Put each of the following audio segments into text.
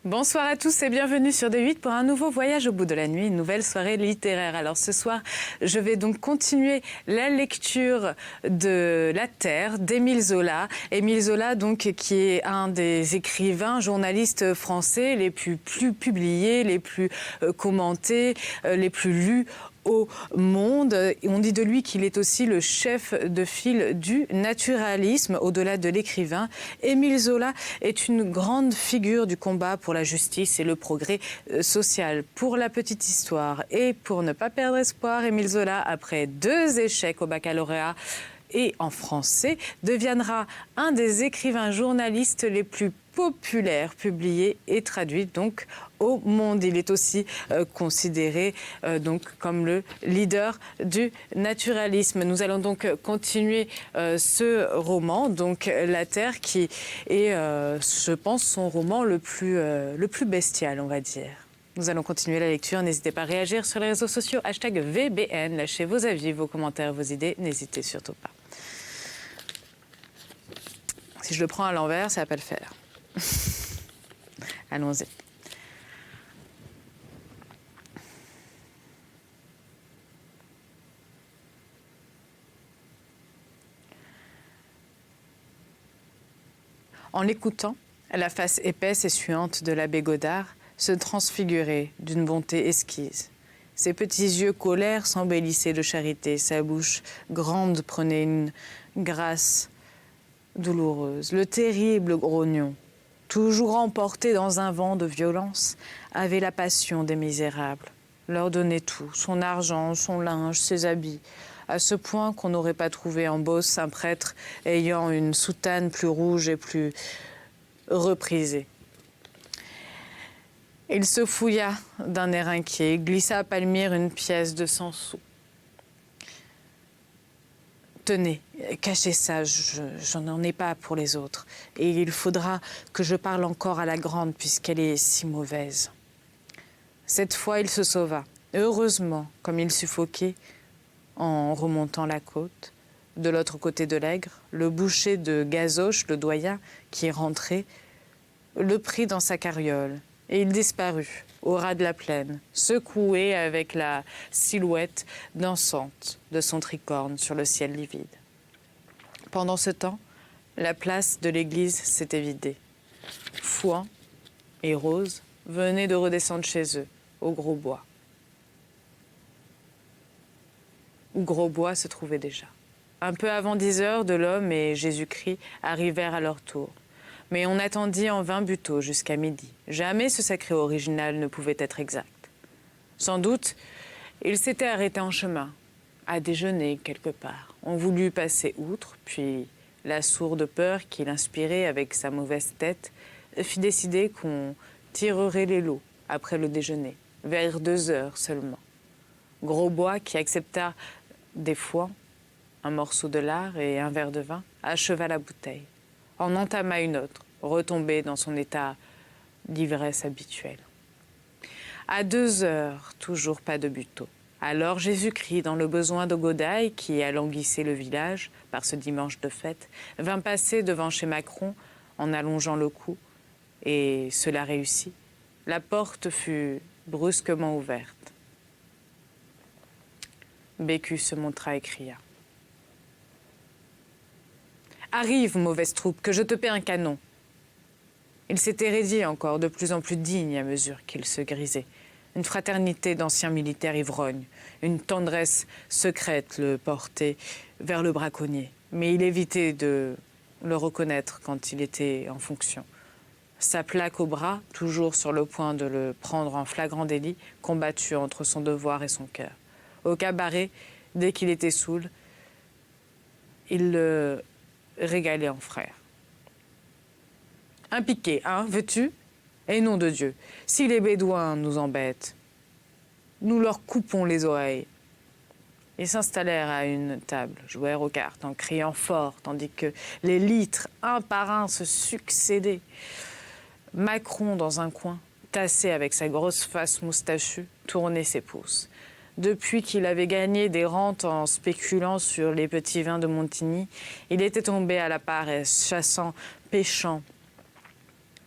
Bonsoir à tous et bienvenue sur D8 pour un nouveau voyage au bout de la nuit, une nouvelle soirée littéraire. Alors ce soir, je vais donc continuer la lecture de La Terre d'Émile Zola. Émile Zola, donc, qui est un des écrivains, journalistes français les plus publiés, les plus commentés, les plus lus au monde. On dit de lui qu'il est aussi le chef de file du naturalisme, au-delà de l'écrivain. Émile Zola est une grande figure du combat pour la justice et le progrès social. Pour la petite histoire et pour ne pas perdre espoir, Émile Zola, après 2 échecs au baccalauréat et en français, deviendra un des écrivains journalistes les plus populaires, publiés et traduits donc au monde. Il est aussi considéré donc comme le leader du naturalisme. Nous allons donc continuer ce roman, donc La Terre, qui est, je pense, son roman le plus bestial, on va dire. Nous allons continuer la lecture. N'hésitez pas à réagir sur les réseaux sociaux. #VBN. Lâchez vos avis, vos commentaires, vos idées. N'hésitez surtout pas. Si je le prends à l'envers, ça ne va pas le faire. Allons-y. En l'écoutant, la face épaisse et suante de l'abbé Godard se transfigurait d'une bonté esquisse. Ses petits yeux colères s'embellissaient de charité, sa bouche grande prenait une grâce douloureuse. Le terrible grognon, toujours emporté dans un vent de violence, avait la passion des misérables. Leur donnait tout, son argent, son linge, ses habits, à ce point qu'on n'aurait pas trouvé en Beauce un prêtre ayant une soutane plus rouge et plus reprisée. Il se fouilla d'un air inquiet, glissa à Palmyre une pièce de 100 sous. Tenez, cachez ça, je n'en ai pas pour les autres. Et il faudra que je parle encore à la grande puisqu'elle est si mauvaise. Cette fois, il se sauva. Heureusement, comme il suffoquait en remontant la côte. De l'autre côté de l'Ègre, le boucher de Gazoche, le doyen, qui rentrait, le prit dans sa carriole. Et il disparut au ras de la plaine, secoué avec la silhouette dansante de son tricorne sur le ciel livide. Pendant ce temps, la place de l'église s'était vidée. Fouan et Rose venaient de redescendre chez eux, au Grosbois, où Grosbois se trouvait déjà. Un peu avant 10 heures, Delhomme et Jésus-Christ arrivèrent à leur tour. Mais on attendit en vain Buteau jusqu'à midi. Jamais ce sacré original ne pouvait être exact. Sans doute, il s'était arrêté en chemin, à déjeuner quelque part. On voulut passer outre, puis la sourde peur qu'il inspirait avec sa mauvaise tête fit décider qu'on tirerait les lots après le déjeuner, vers 2 heures seulement. Grosbois, qui accepta des fois un morceau de lard et un verre de vin, acheva la bouteille, en entama une autre, retombé dans son état d'ivresse habituel. À 2 heures, toujours pas de Buteau. Alors Jésus-Christ, dans le besoin de Godaille, qui alanguissait le village par ce dimanche de fête, vint passer devant chez Macron en allongeant le cou, et cela réussit. La porte fut brusquement ouverte. Bécu se montra et cria. « Arrive, mauvaise troupe, que je te paie un canon !» Il s'était raidi encore, de plus en plus digne à mesure qu'il se grisait. Une fraternité d'anciens militaires ivrognes, une tendresse secrète le portait vers le braconnier. Mais il évitait de le reconnaître quand il était en fonction. Sa plaque au bras, toujours sur le point de le prendre en flagrant délit, combattu entre son devoir et son cœur. Au cabaret, dès qu'il était saoul, il le régalait en frère. Un piquet, hein, veux-tu? Et nom de Dieu, si les Bédouins nous embêtent, nous leur coupons les oreilles. Ils s'installèrent à une table, jouèrent aux cartes en criant fort, tandis que les litres, un par un, se succédaient. Macron, dans un coin, tassé avec sa grosse face moustachue, tournait ses pouces. Depuis qu'il avait gagné des rentes en spéculant sur les petits vins de Montigny, il était tombé à la paresse, chassant, pêchant,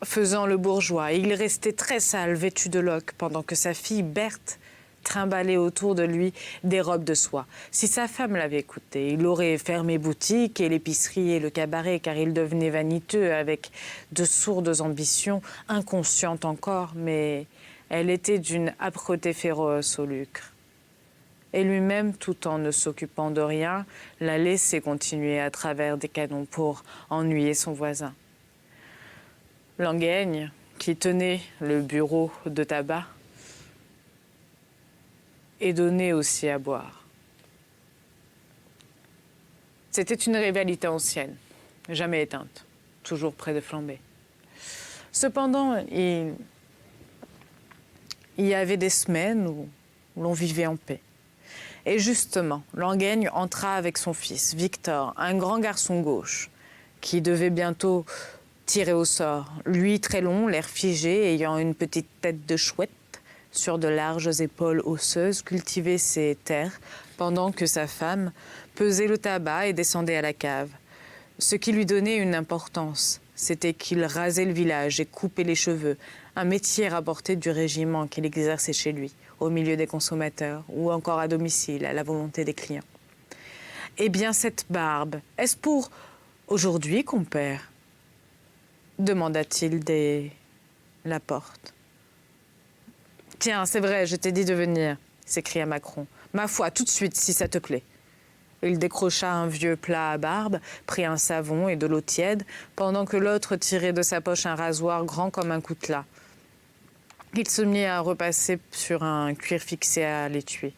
faisant le bourgeois. Il restait très sale, vêtu de loques, pendant que sa fille Berthe trimballait autour de lui des robes de soie. Si sa femme l'avait écouté, il aurait fermé boutique et l'épicerie et le cabaret, car il devenait vaniteux avec de sourdes ambitions, inconscientes encore, mais elle était d'une âpreté féroce au lucre. Et lui-même, tout en ne s'occupant de rien, la laissait continuer à travers des canons pour ennuyer son voisin. Langaigne, qui tenait le bureau de tabac, et donnait aussi à boire. C'était une rivalité ancienne, jamais éteinte, toujours près de flamber. Cependant, il y avait des semaines où l'on vivait en paix. Et justement, Langaigne entra avec son fils, Victor, un grand garçon gauche, qui devait bientôt tirer au sort. Lui, très long, l'air figé, ayant une petite tête de chouette, sur de larges épaules osseuses, cultivait ses terres, pendant que sa femme pesait le tabac et descendait à la cave. Ce qui lui donnait une importance, c'était qu'il rasait le village et coupait les cheveux, un métier rapporté du régiment qu'il exerçait chez lui, au milieu des consommateurs, ou encore à domicile, à la volonté des clients. Eh bien, cette barbe, est-ce pour aujourd'hui, compère ? Demanda-t-il dès la porte. Tiens, c'est vrai, je t'ai dit de venir, s'écria Macron. Ma foi, tout de suite, si ça te plaît. Il décrocha un vieux plat à barbe, prit un savon et de l'eau tiède, pendant que l'autre tirait de sa poche un rasoir grand comme un coutelas. Il se mit à repasser sur un cuir fixé à l'étui.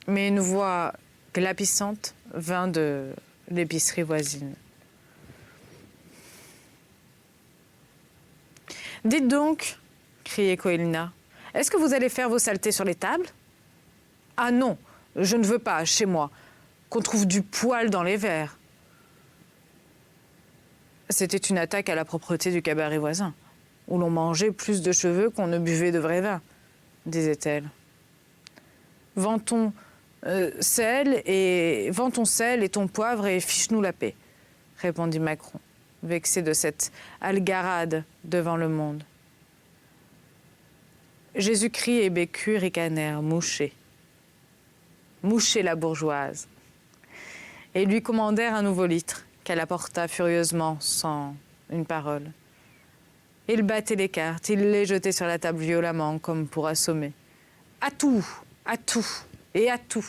Mais une voix glapissante vint de l'épicerie voisine. « Dites donc !» criait Coëlina. « Est-ce que vous allez faire vos saletés sur les tables ?»« Ah non, je ne veux pas, chez moi, qu'on trouve du poil dans les verres. » C'était une attaque à la propreté du cabaret voisin, où l'on mangeait plus de cheveux qu'on ne buvait de vrai vin, disait-elle. « Vends ton sel et ton poivre et fiche-nous la paix, » répondit Macron, vexé de cette algarade devant le monde. Jésus-Christ et Bécu ricanèrent, mouchés la bourgeoise, et lui commandèrent un nouveau litre, qu'elle apporta furieusement, sans une parole. Il battait les cartes, il les jetait sur la table violemment, comme pour assommer. À tout et à tout.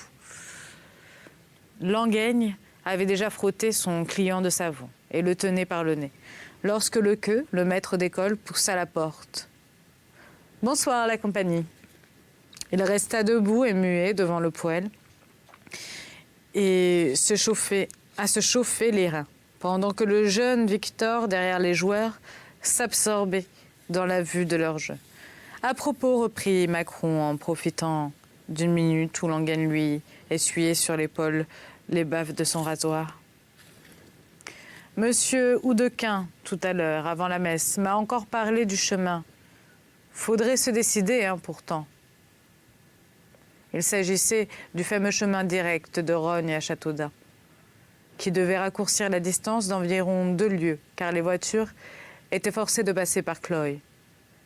Langaigne avait déjà frotté son client de savon et le tenait par le nez, lorsque Lequeux, le maître d'école, poussa la porte. « Bonsoir, la compagnie. » Il resta debout et muet devant le poêle et se chauffer les reins, pendant que le jeune Victor, derrière les joueurs, s'absorbait dans la vue de leur jeu. À propos, reprit Macron en profitant d'une minute où Langaigne lui essuyait sur l'épaule les baves de son rasoir. Monsieur Houdequin, tout à l'heure, avant la messe, m'a encore parlé du chemin. Faudrait se décider, pourtant. Il s'agissait du fameux chemin direct de Rognes à Châteaudun, qui devait raccourcir la distance d'environ 2 lieues, car les voitures étaient forcées de passer par Cloyes.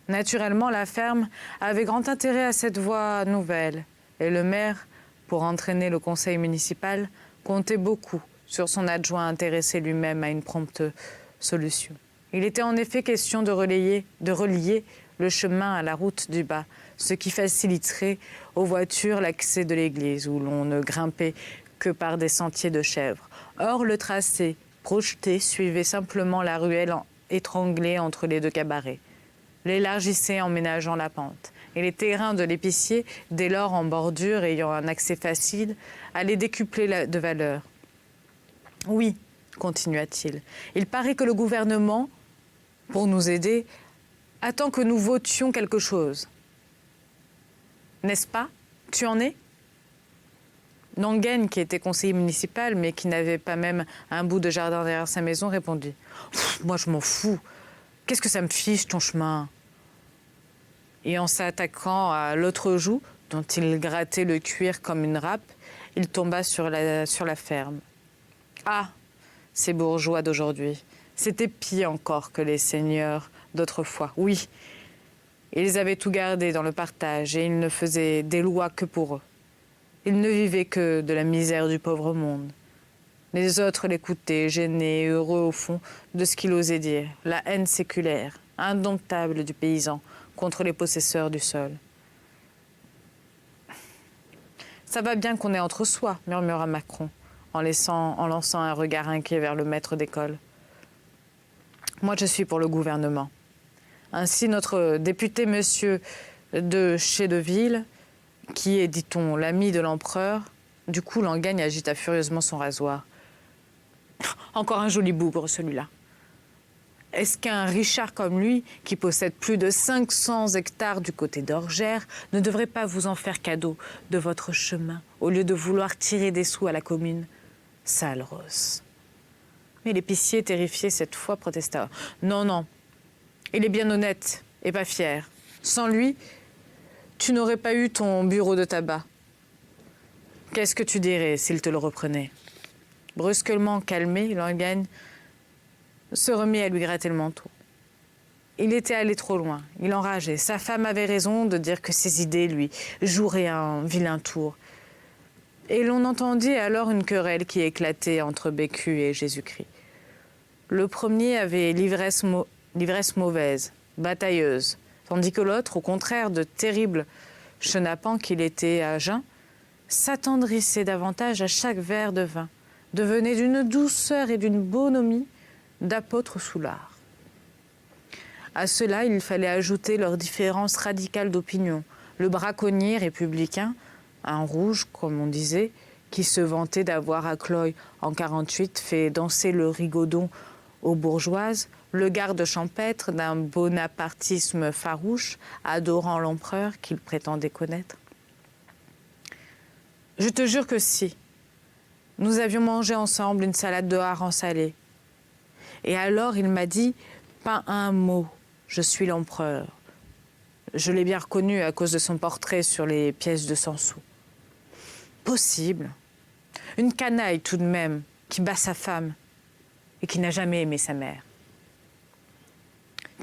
Naturellement, la ferme avait grand intérêt à cette voie nouvelle, et le maire, pour entraîner le conseil municipal, comptait beaucoup sur son adjoint intéressé lui-même à une prompte solution. Il était en effet question de relier le chemin à la route du bas, ce qui faciliterait aux voitures l'accès de l'église, où l'on ne grimpait que par des sentiers de chèvres. Or, le tracé projeté suivait simplement la ruelle étranglée entre les 2 cabarets, l'élargissait en ménageant la pente. Et les terrains de l'épicier, dès lors en bordure, ayant un accès facile, allaient décupler de valeur. « Oui, continua-t-il, il paraît que le gouvernement, pour nous aider, attend que nous votions quelque chose. N'est-ce pas? Tu en es ?» Langaigne, qui était conseiller municipal, mais qui n'avait pas même un bout de jardin derrière sa maison, répondit « Moi, je m'en fous. Qu'est-ce que ça me fiche, ton chemin ?» Et en s'attaquant à l'autre joue, dont il grattait le cuir comme une râpe, il tomba sur la ferme. « Ah, ces bourgeois d'aujourd'hui, C'était pire encore que les seigneurs d'autrefois. Oui, ils avaient tout gardé dans le partage et ils ne faisaient des lois que pour eux. Ils ne vivaient que de la misère du pauvre monde. Les autres l'écoutaient, gênés et heureux au fond de ce qu'il osait dire, la haine séculaire, indomptable du paysan contre les possesseurs du sol. Ça va bien qu'on est entre soi, murmura Macron, en lançant un regard inquiet vers le maître d'école. Moi, je suis pour le gouvernement. Ainsi, notre député, monsieur de Chédeville, qui est, dit-on, l'ami de l'empereur, du coup, Langagne agita furieusement son rasoir. Encore un joli bougre, celui-là. Est-ce qu'un Richard comme lui, qui possède plus de 500 hectares du côté d'Orgères, ne devrait pas vous en faire cadeau de votre chemin, au lieu de vouloir tirer des sous à la commune? Sale rosse. Mais l'épicier, terrifié cette fois, protesta. Non, non, il est bien honnête et pas fier. Sans lui, tu n'aurais pas eu ton bureau de tabac. Qu'est-ce que tu dirais s'il te le reprenait? Brusquement calmé, Langagne se remit à lui gratter le manteau. Il était allé trop loin, il enrageait. Sa femme avait raison de dire que ses idées lui joueraient un vilain tour. Et l'on entendit alors une querelle qui éclatait entre Bécu et Jésus-Christ. Le premier avait l'ivresse mauvaise, batailleuse, tandis que l'autre, au contraire de terrible chenapan qu'il était à jeun, s'attendrissait davantage à chaque verre de vin, devenait d'une douceur et d'une bonhomie d'apôtre soulard. À cela, il fallait ajouter leurs différences radicales d'opinion. Le braconnier républicain, un rouge, comme on disait, qui se vantait d'avoir à Cloy en 48 fait danser le rigodon aux bourgeoises, le garde champêtre d'un bonapartisme farouche, adorant l'empereur qu'il prétendait connaître. Je te jure que si. Nous avions mangé ensemble une salade de hareng salé. Et alors il m'a dit, pas un mot, je suis l'empereur. Je l'ai bien reconnu à cause de son portrait sur les pièces de 100 sous. Possible. Une canaille tout de même, qui bat sa femme et qui n'a jamais aimé sa mère.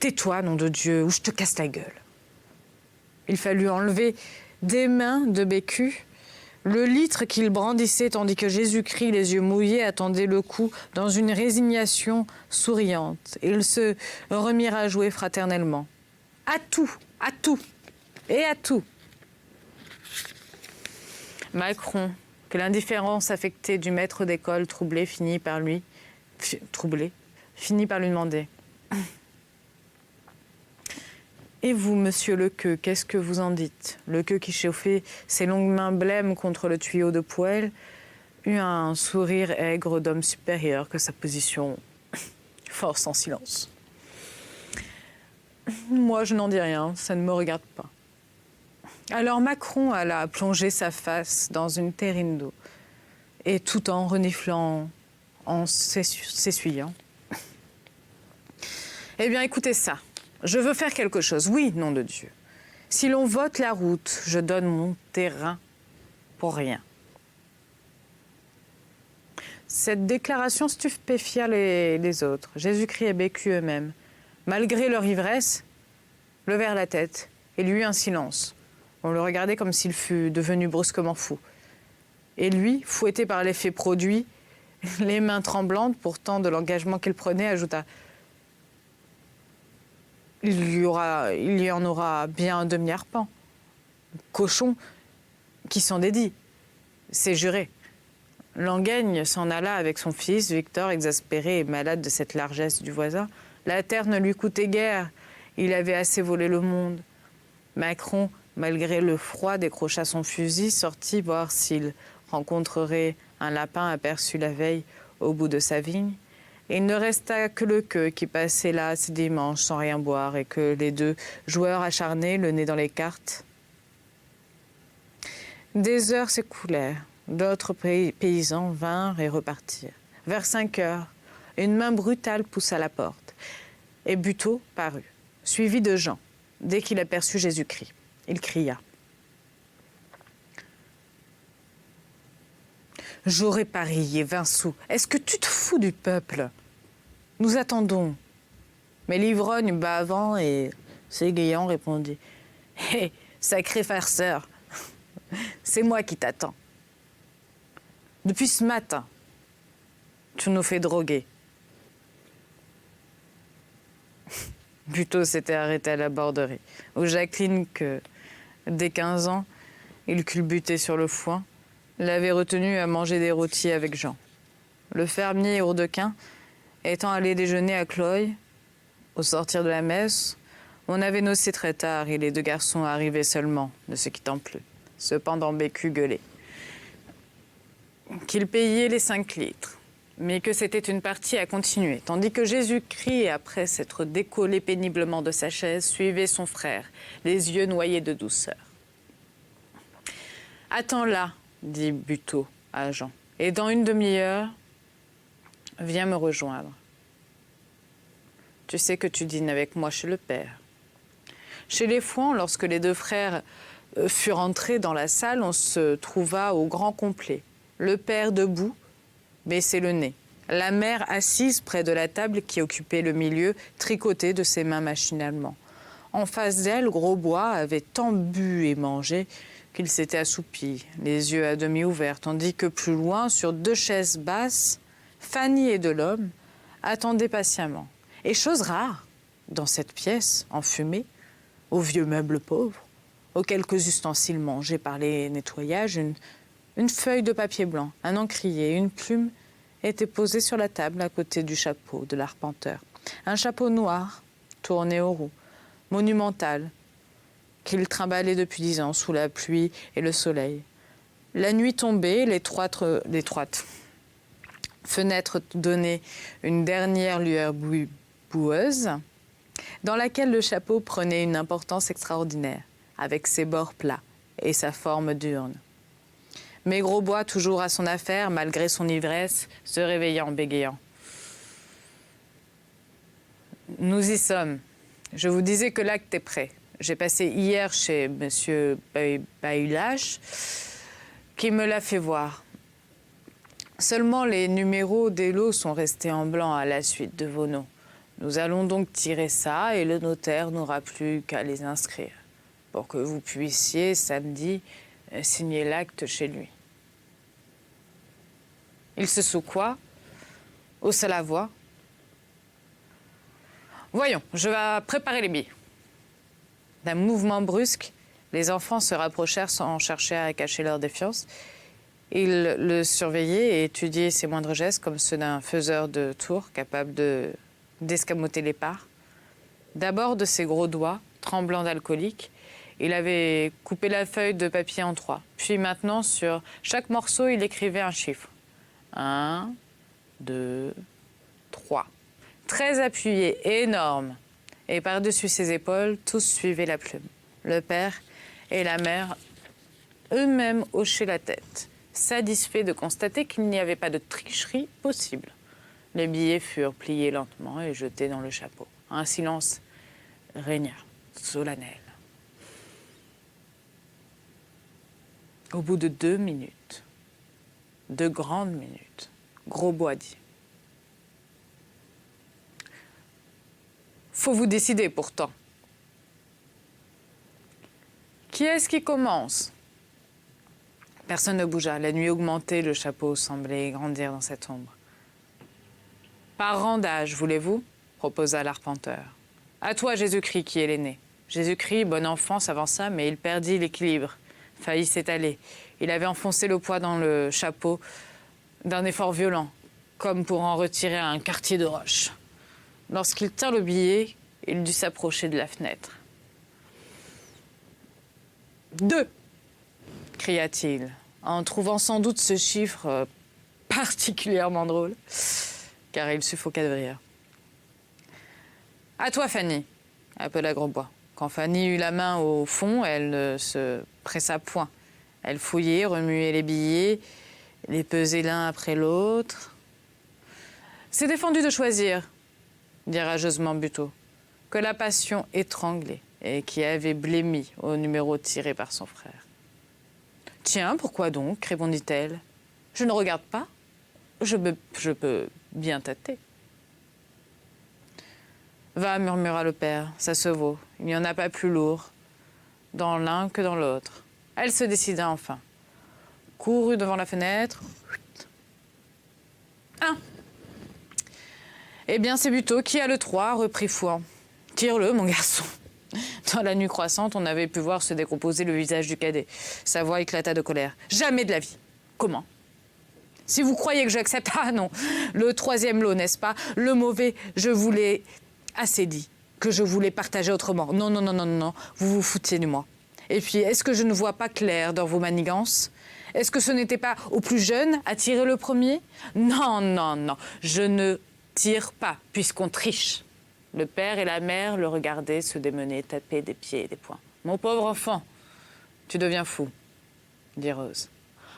Tais-toi, nom de Dieu, ou je te casse la gueule. Il fallut enlever des mains de Bécu le litre qu'il brandissait tandis que Jésus-Christ, les yeux mouillés, attendait le coup dans une résignation souriante. Ils se remirent à jouer fraternellement. À tout et à tout. Macron, que l'indifférence affectée du maître d'école troublé, finit par lui demander. Et vous, monsieur Lequeux, qu'est-ce que vous en dites? Lequeux, qui chauffait ses longues mains blêmes contre le tuyau de poêle, eut un sourire aigre d'homme supérieur que sa position force en silence. Moi, je n'en dis rien, ça ne me regarde pas. Alors Macron alla plonger sa face dans une terrine d'eau, et tout en reniflant, en s'essuyant. Eh bien, écoutez ça. Je veux faire quelque chose, oui, nom de Dieu. Si l'on vote la route, je donne mon terrain pour rien. Cette déclaration stupéfia les autres. Jésus-Christ et Bécu eux-mêmes, malgré leur ivresse, levèrent la tête et lui eut un silence. On le regardait comme s'il fût devenu brusquement fou. Et lui, fouetté par l'effet produit, les mains tremblantes pourtant de l'engagement qu'il prenait, ajouta « Il y en aura bien un demi-arpent. Cochon qui s'en dédie. C'est juré. » Langagne s'en alla avec son fils, Victor, exaspéré et malade de cette largesse du voisin. La terre ne lui coûtait guère. Il avait assez volé le monde. Macron, malgré le froid, décrocha son fusil, sortit voir s'il rencontrerait un lapin aperçu la veille au bout de sa vigne. Et il ne resta que Lequeux qui passait là ses dimanches sans rien boire et que les deux joueurs acharnés, le nez dans les cartes. Des heures s'écoulèrent. D'autres paysans vinrent et repartirent. Vers 5 heures, une main brutale poussa la porte et Buteau parut, suivi de Jean, dès qu'il aperçut Jésus-Christ. Il cria. « J'aurais parié 20 sous. Est-ce que tu te fous du peuple ?» Nous attendons. Mais l'ivrogne bavant et s'égayant répondit « Hé, sacré farceur, c'est moi qui t'attends. Depuis ce matin, tu nous fais droguer. » Buteau s'était arrêté à la borderie, où Jacqueline, que dès 15 ans, il culbutait sur le foin, l'avait retenu à manger des rôtis avec Jean. Le fermier Hourdequin étant allé déjeuner à Cloyes, au sortir de la messe, on avait nocé très tard et les deux garçons arrivaient seulement, ne se quittant plus. Cependant Bécu gueulait qu'il payait les 5 litres, mais que c'était une partie à continuer, tandis que Jésus-Christ, après s'être décollé péniblement de sa chaise, suivait son frère, les yeux noyés de douceur. « Attends là, dit Buteau à Jean, et dans une demi-heure, viens me rejoindre. Tu sais que tu dînes avec moi chez le père. » Chez les Fouan, lorsque les deux frères furent entrés dans la salle, on se trouva au grand complet. Le père debout, baissait le nez. La mère assise près de la table qui occupait le milieu, tricotée de ses mains machinalement. En face d'elle, Grosbois avait tant bu et mangé qu'il s'était assoupi, les yeux à demi ouverts, tandis que plus loin, sur 2 chaises basses, Fanny et Delhomme attendaient patiemment. Et chose rare, dans cette pièce enfumée, aux vieux meubles pauvres, aux quelques ustensiles mangés par les nettoyages, une feuille de papier blanc, un encrier, une plume étaient posés sur la table à côté du chapeau de l'arpenteur. Un chapeau noir, tourné aux roues, monumental, qu'il trimballait depuis 10 ans sous la pluie et le soleil. La nuit tombée, l'étroite fenêtre donnait une dernière lueur boueuse, dans laquelle le chapeau prenait une importance extraordinaire, avec ses bords plats et sa forme d'urne. Mais Grosbois, toujours à son affaire, malgré son ivresse, se réveilla en bégayant. « Nous y sommes. Je vous disais que l'acte est prêt. J'ai passé hier chez M. Bahullage, qui me l'a fait voir. Seulement les numéros des lots sont restés en blanc à la suite de vos noms. Nous allons donc tirer ça et le notaire n'aura plus qu'à les inscrire pour que vous puissiez, samedi, signer l'acte chez lui. » Il se secoua, haussa la voix. « Voyons, je vais préparer les billets. » D'un mouvement brusque, les enfants se rapprochèrent sans chercher à cacher leur défiance. Ils le surveillaient et étudiaient ses moindres gestes comme ceux d'un faiseur de tours capable d'escamoter les parts. D'abord de ses gros doigts, tremblants d'alcoolique, il avait coupé la feuille de papier en 3. Puis maintenant, sur chaque morceau, il écrivait un chiffre. 1, 2, 3. Très appuyé, énorme. Et par-dessus ses épaules, tous suivaient la plume. Le père et la mère eux-mêmes hochaient la tête, satisfaits de constater qu'il n'y avait pas de tricherie possible. Les billets furent pliés lentement et jetés dans le chapeau. Un silence régna, solennel. Au bout de 2 minutes, 2 grandes minutes, Grosbois dit « Faut vous décider pourtant. Qui est-ce qui commence ?» Personne ne bougea. La nuit augmentait, le chapeau semblait grandir dans cette ombre. « Par rang d'âge, voulez-vous » proposa l'arpenteur. « À toi, Jésus-Christ, qui est l'aîné. » Jésus-Christ, bon enfant, s'avança, mais il perdit l'équilibre, faillit s'étaler. Il avait enfoncé le poids dans le chapeau d'un effort violent, comme pour en retirer un quartier de roche. Lorsqu'il tint le billet, il dut s'approcher de la fenêtre. « 2 !» cria-t-il, en trouvant sans doute ce chiffre particulièrement drôle, car il suffoqua de rire. « À toi, Fanny !» appela Grosbois. Quand Fanny eut la main au fond, elle ne se pressa point. Elle fouillait, remuait les billets, les pesait l'un après l'autre. « C'est défendu de choisir, » dit rageusement Buteau, que la passion étranglée et qui avait blêmi au numéro tiré par son frère. « Tiens, pourquoi donc ?» répondit-elle. « Je ne regarde pas. Je peux bien tâter. » Va, murmura le père, ça se vaut. Il n'y en a pas plus lourd, dans l'un que dans l'autre. Elle se décida enfin. Courut devant la fenêtre. Un. Eh bien, c'est Buteau qui a le 3, reprit Fouan. Tire-le, mon garçon. Dans la nuit croissante, on avait pu voir se décomposer le visage du cadet. Sa voix éclata de colère. Jamais de la vie. Comment? Si vous croyez que j'accepte, ah non, le 3e lot, n'est-ce pas? Le mauvais, je vous l'ai assez dit, que je voulais partager autrement. Non, non, non, non, non, vous vous foutiez de moi. Et puis, est-ce que je ne vois pas clair dans vos manigances? Est-ce que ce n'était pas au plus jeune à tirer le premier? Non, non, non, je ne tire pas, puisqu'on triche. Le père et la mère le regardaient se démener, taper des pieds et des poings. Mon pauvre enfant, tu deviens fou, dit Rose.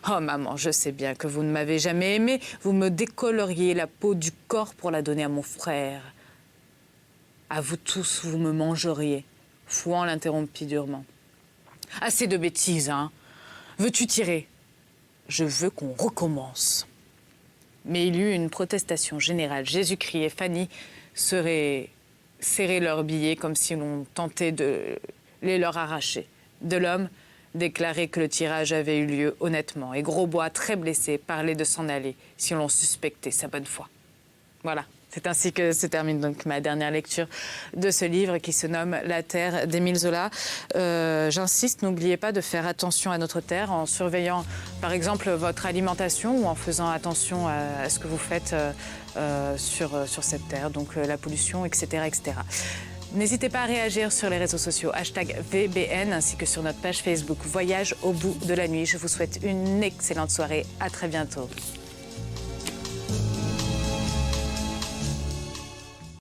Oh maman, je sais bien que vous ne m'avez jamais aimé. Vous me décolleriez la peau du corps pour la donner à mon frère. À vous tous, vous me mangeriez. Fouan l'interrompit durement. Assez de bêtises, hein. Veux-tu tirer? Je veux qu'on recommence. Mais il y eut une protestation générale. Jésus-Christ et Fanny seraient serrés leurs billets comme si l'on tentait de les leur arracher. Delhomme déclarait que le tirage avait eu lieu honnêtement. Et Grosbois, très blessé, parlait de s'en aller si l'on suspectait sa bonne foi. Voilà. C'est ainsi que se termine donc ma dernière lecture de ce livre qui se nomme La Terre d'Émile Zola. J'insiste, n'oubliez pas de faire attention à notre terre en surveillant par exemple votre alimentation ou en faisant attention à ce que vous faites sur cette terre, donc la pollution, etc. etc. N'hésitez pas à réagir sur les réseaux sociaux, #VBN, ainsi que sur notre page Facebook Voyage au bout de la nuit. Je vous souhaite une excellente soirée. À très bientôt.